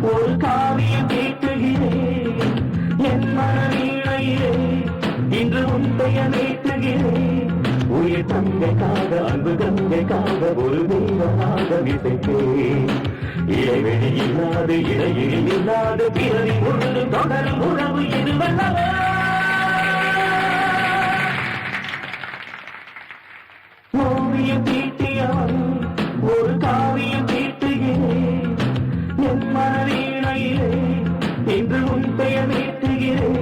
ஒரு காவியம் கேட்டுகிறேன் என் மனநீழையிலே இன்று உன் பெயர் ஏற்றுகிறேன் உயிர் தங்கைக்காக அன்பு கங்கைக்காக ஒரு தெய்வமாக விசைத்தேன் இடைவெளி இல்லாது இடையிலி இல்லாது பிறவி முழுது தொடரும் உறவு இதுவல்லவா ஓவியம் தீட்டியவன் ஒரு காவியம் தீட்டுகிறேன் என் மனநீழையிலே இன்று உன் பெயர் ஏற்றுகிறேன்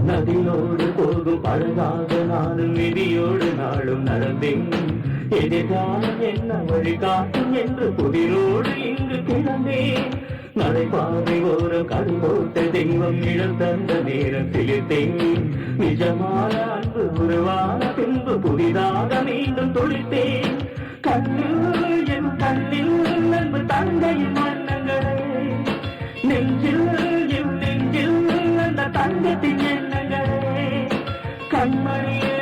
நதியோடு போகும் அழகாக நானும் விதியோடு நாளும் நடந்தேன் எதிர்காலம் என்ன வழிகாட்டும் என்று புதிரோடு இங்கு கிடந்தேன் நடைபாதை ஓரம் கடு போட்ட தெய்வம் இழம் தந்த நேரம் சிலிர்த்தேன் நிஜமான அன்பு உருவான பின்பு புதிதாக மீண்டும் துளித்தேன் கண்ணில் என் கண்ணில் அன்பு தங்கையின் வண்ணங்களே நெஞ்சில் என் நெஞ்சில் அந்த தங்கத்தின் எண்ணங்களே கண்மணியே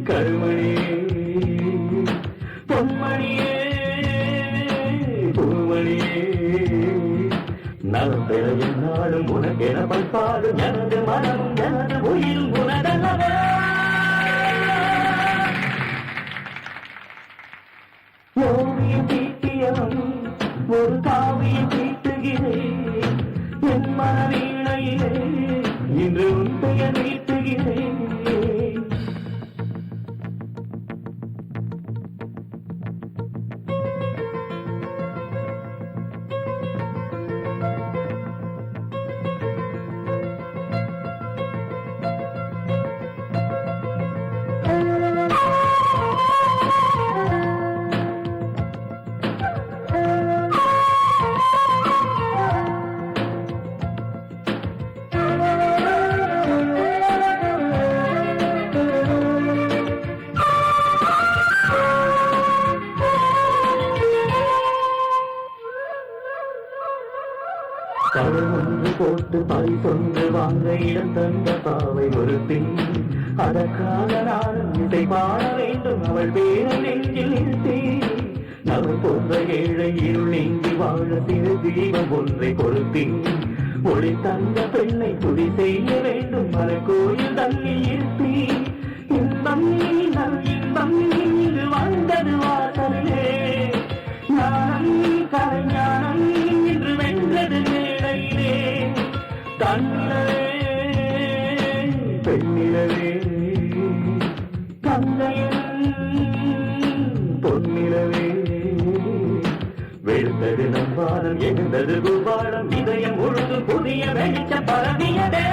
கருமணியே பொன்மணியே பூமணியே நலம் பெற என்னாலும் உனக்கென பண்பாடும் எனது மனமும் எனது உயிரும் உனதல்லவா ஓவியம் தீட்டியவன் ஒரு காவியம் தீட்டுகிறேன் என் மனநீழையிலே இன்று உன் பெயர் ஏற்றுகிறேன் கடல் ஒன்று போட்டு பரிசொன்று வாங்க இடம் தந்த பாவை ஒருத்தின் அதற்காக நானும் இசை பாட வேண்டும் அவள் பேரை நெஞ்சில் நிறுத்தேன் அவள் போன்ற ஏழை இருள் நீங்கி வாழ சிறு தீபம் ஒன்றை பொருத்தேன் ஒளி தந்த பெண்ணை துதி செய்ய வேண்டும் மன கோயில் தண்ணி இருத்தேன் இன்பம் நல் இன்பம் இது வந்தது வாசலே ஞானம் கலைஞானம் இன்று வென்றது மேடையிலே தன்னிலவே பெண்ணிலவே கங்கையின் பொன்னிலவே வெளுத்தது நம்பாலம் எழுந்தது பூபாலம் இதயம் முழுது புதிய வெளிச்ச பரவியதே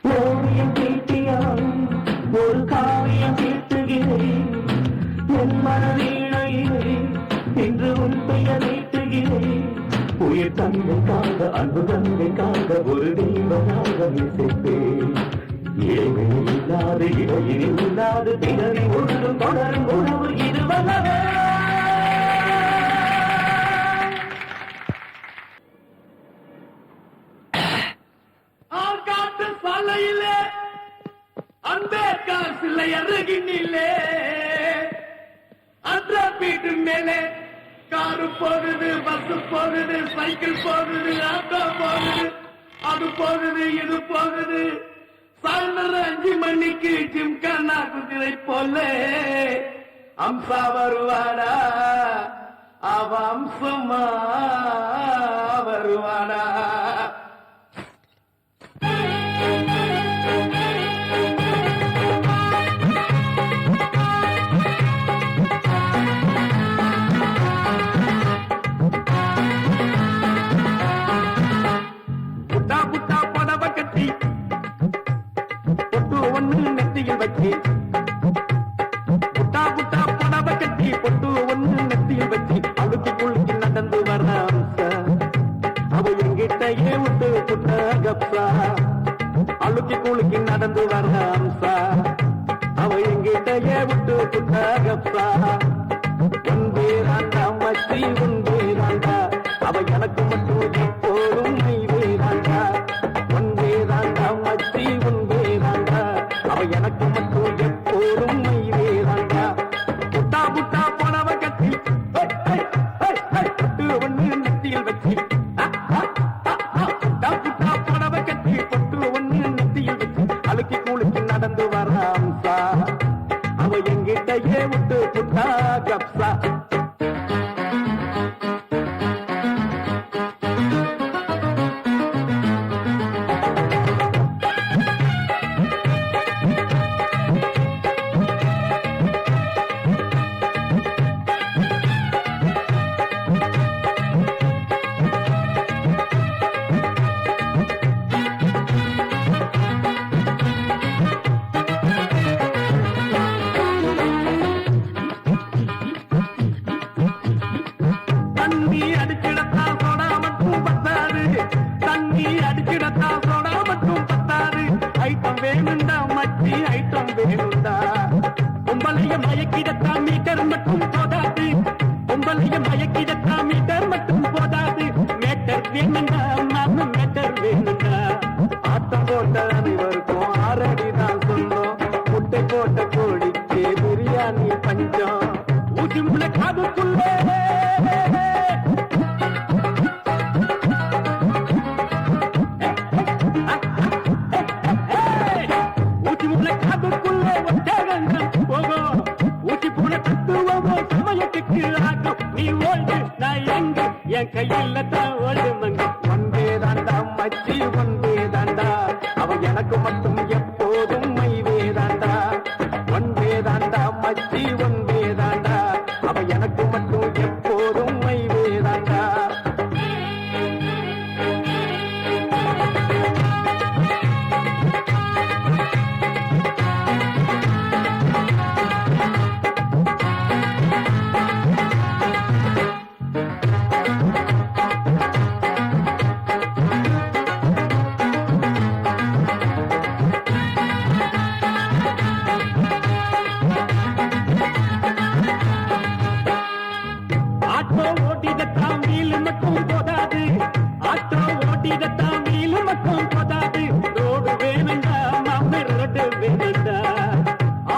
ஓவியம் தீட்டியான் ஒரு காவியம் தீட்டுகிறேன் என் மனநீழையிலே இன்று உன் பெயர் ஏற்றுகிறேன் உயிர் தங்கைக்காக அன்பு தங்கைக்காக ஒரு தெய்வமாக இசைப்பேன் இடைவெளி இல்லாது இடையில் இல்லாது பிறவி ஒன்றும் தொடரும் உணவு இது வல்லவே ஆற்காட்டு சாலையிலே அம்பேத்கர் சிலை அருகினிலே மேலே காரு போகுது, பஸ் போகுது, சைக்கிள் போகுது, ஆட்டோ போகுது, அது போகுது, இது போகுது. சாயந்தரம் 5 மணிக்கு ஜிம்கானா குதிரை போல அம்சா வருவாடா, அவ அம்சமா வருவாடா. புட்டா புட்டா புடவை கட்டி பொட்டு ஒண்ணு நெத்தியில் வச்சு, புட்டா புட்டா புடவை கட்டி பொட்டு ஒண்ணு நெத்தியில் வச்சு அழுத்தி குளிச்சு நடந்து வர அம்சா, அவ எங்கிட்டயே விட்டு புட்ட கப்சா. அழுத்தி குளிக்கு நடந்து வர அம்சா, அவ எங்கிட்டயே விட்டு புட்ட கப்சா. ஒன்பேராண்டா மச்சி ஒன்பேராண்டா, அவ எனக்கு மட்டும் எப்போதும் மெய்வேராண்டா. ஒன்பேராண்டா மச்சி ஒன்பேராண்டா, அவ எனக்கு மட்டும் எப்போதும் மெய்வேராண்டா. புட்டா புட்டா புடவை கட்டி பொட்டு ஒண்ணு நெத்தியில் வச்சு, புட்டா புட்டா புடவை கட்டி பொட்டு ஒண்ணு நெத்தியில் வச்சு அழுக்கி கூலிக்கு நடந்து வர அம்சா, அவ எங்கிட்டயே விட்டு புட்டா கப்சா. தண்ணி அடிச்சிடத்தா சோடா மட்டும் பத்தாது, தண்ணி அடிச்சிடத்தா சோடா மட்டும் பத்தாது. ஐட்டம் வேணுண்டா மச்சி, ஐட்டம் வேணுண்டா. கும்பலைய மயக்கிடத்தா மீட்டர் மட்டும் போதாது, கும்பலைய மயக்கிடத்தா மீட்டர் மட்டும் போதாது. மேட்டர் வேணுண்டா மாம, மேட்டர் வேணுண்டா. ஆட்டம் போட்ட அனைவருக்கும் 6 அடி தான் சொந்தம், முட்டை போட்ட கோழிக்கு பிரியாணி பஞ்சம். ஊசி முளை காதுக்குள்ளே ஊசி முளை காதுக்குள்ளே ஒட்டகம் போகும், ஊசி பூனை தத்துவமோ சமயத்துக்கு ஆகும். நீ ஓல்டு நான் எங்க, என் கையில் தான் ஓல்டு மங்க. ஒன்பே தாண்டா மச்சி ஒன்பே தாண்டா, அவ எனக்கு மட்டும் எப்போதும் மைவே தாண்டா. ஒன்பே தாண்டா மச்சி ஒன்பே தாண்டா, அவ எனக்கு மட்டும் எப்போதும் மைவே தாண்டா. ஆட்டோ ஓட்டிடத்தான் வீல் மட்டும் போதாது, ஆட்டோ ஓட்டிடத்தான் வீல் மட்டும் போதாது. ரோடு வேணுண்டா மாம, ரோடு வேணுண்டா.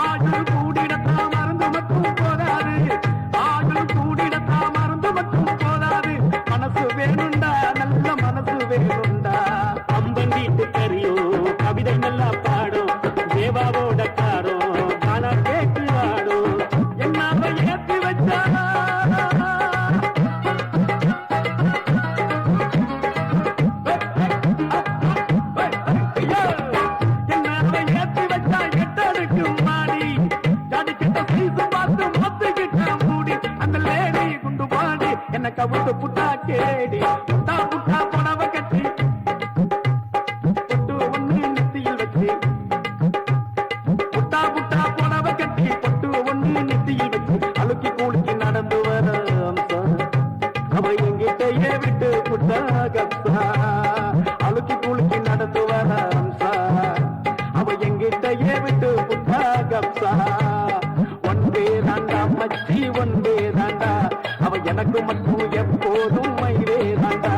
ஆடு கூடிடத்தான் மருந்து மட்டும் போதாது, ஆடு கூடிடத்தான் மருந்து மட்டும் போதாது. மனசு வேணுண்டா, நல்ல மனசு வேணுண்டா. அம்பன் வீட்டு கரியோ கவிதை நல்லா பாடும், தேவாவோட காரோ காணா கேட்டு ஆடும். என்னாம ஏற்றி வச்சா என்ன கவுத்து புட்டா கேடி, புட்டா புட்டா புடவை கட்டி பொட்டு ஒண்ணு நெத்தியில் வச்சு, புட்டா புட்டா புடவை கட்டி பொட்டு ஒண்ணு நெத்தியில் வச்சு அழுக்கி கூலிக்கு நடந்து வர அம்சா, அவ எங்கிட்டயே விட்டு புட்டா கப்சா. அழுக்கி கூலிக்கு நடந்து வர அம்சா, அவ எங்கிட்டயே விட்டு புட்டா கப்சா. ஒன்பே தாண்டா மச்சி ஒன்பே தாண்டா, அவ எனக்கு மட்டும் எப்போதும் மைவே தாண்டா.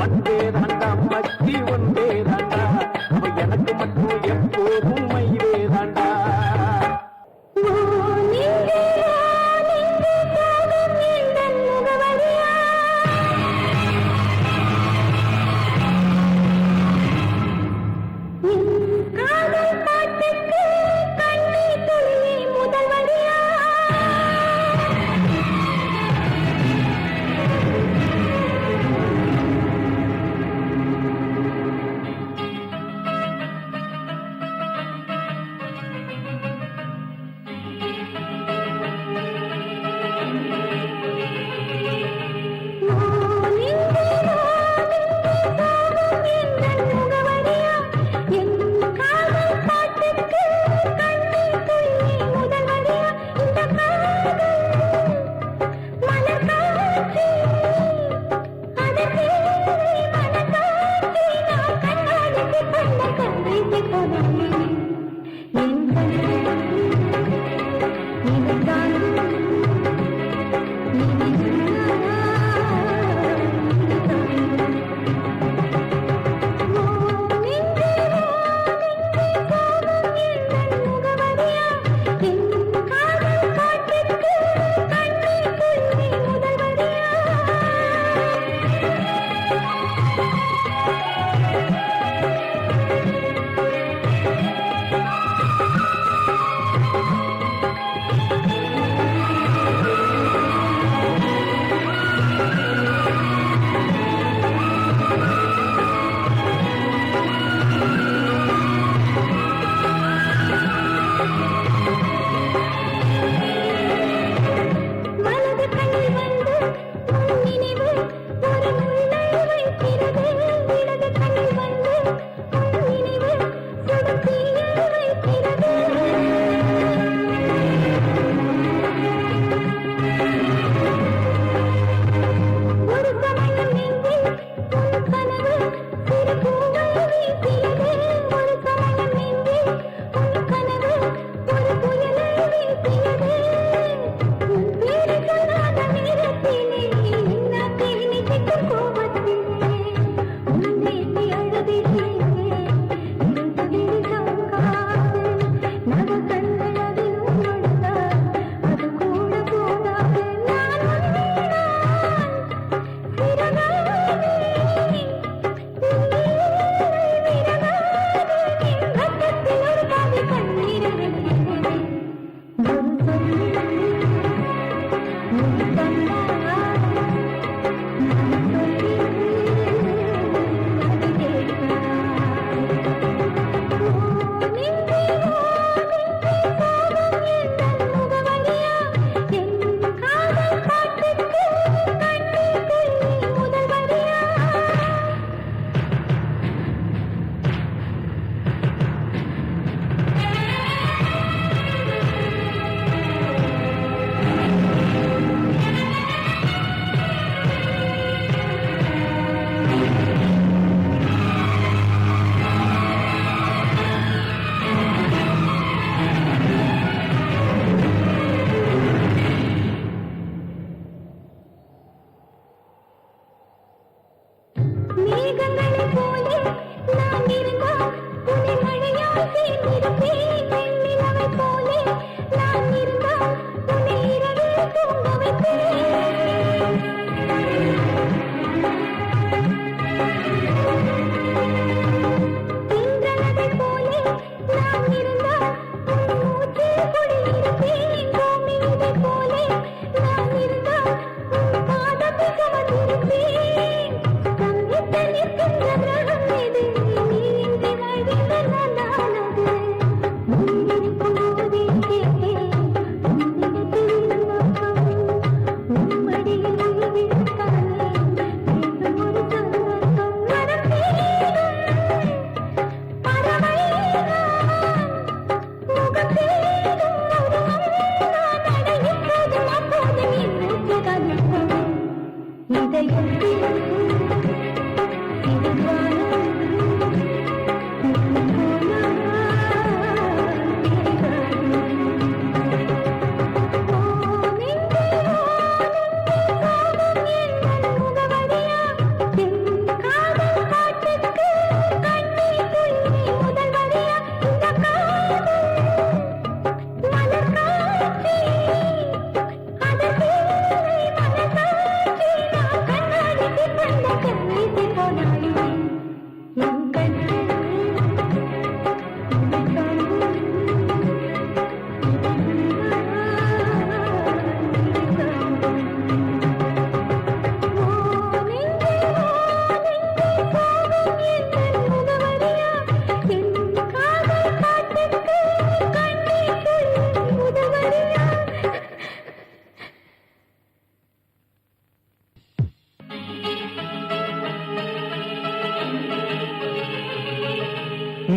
ஒன்பே தாண்டா மச்சி ஒன்பே தாண்டா, அவ எனக்கு மட்டும் எப்போதும் மைவே தாண்டா. நின்று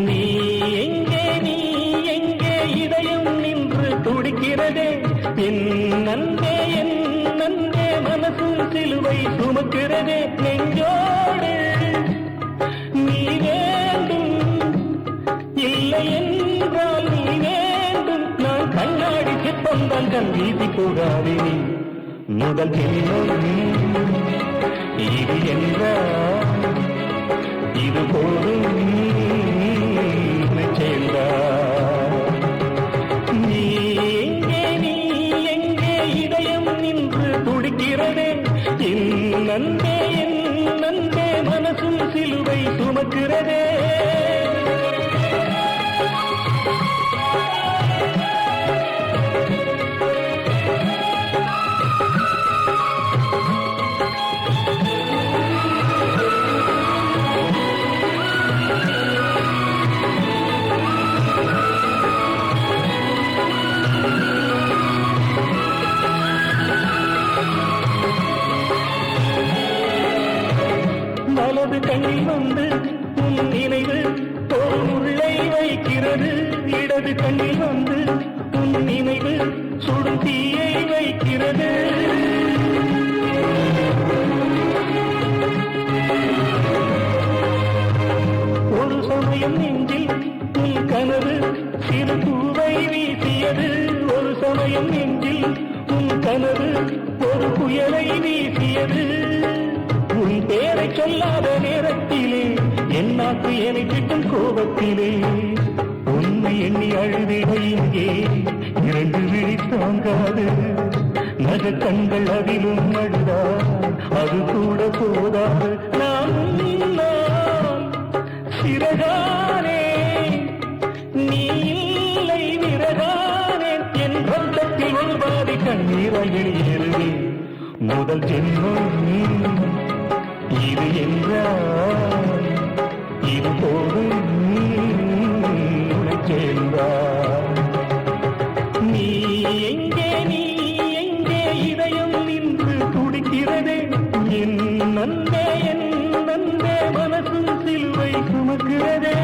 நீ எங்கே இதயம் நின்று துடிக்கிறதே என் நன்பே மனசும் சிலுவை சுமக்கிறதே நெஞ்சோடு நீ வேண்டும் இல்லை என்றால் நீ வேண்டும் நான் கண்ணாடி சிற்பந்தான் கண் வீசி போகாதே நீ முதல் ஜென்மம் இது என்றால் இது போதும் நீ எங்கே இதயம் நின்று துடிக்கிறதே என் நன்பே மனசும் சிலுவை சுமக்கிறதே வலது கண்ணில் வந்து உன் நினைவு ஒரு முள்ளை வைக்கிறது இடது கண்ணில் வந்து உன் நினைவு சுடும் தீயை வைக்கிறது ஒரு சமயம் நெஞ்சில் உன் கனவு சிறு பூவை வீசியது ஒரு சமயம் நெஞ்சில் உன் கனவு ஒரு புயலை வீசியது உன் பேரை சொல்லாத நேரத்திலே என் நாக்கு என்னை திட்டும் கோபத்திலே உன்னை எண்ணி அழுதிட இங்கே இரண்டு விழி தாங்காது நக கண்கள் அதிலும் அழுதா அது கூட போதாது நான் சிறகானே நீ இல்லை விறகானே என் ரத்தத்தில் ஒரு பாதி கண்ணீராய் வெளியேறுவேன் முதல் ஜென்மம் இது என்றால் இது போதும் சேர்ந்தார் நீ எங்கே இதயம் நின்று துடிக்கிறதே என் நன்பே மனசும் சிலுவை சுமக்கிறதே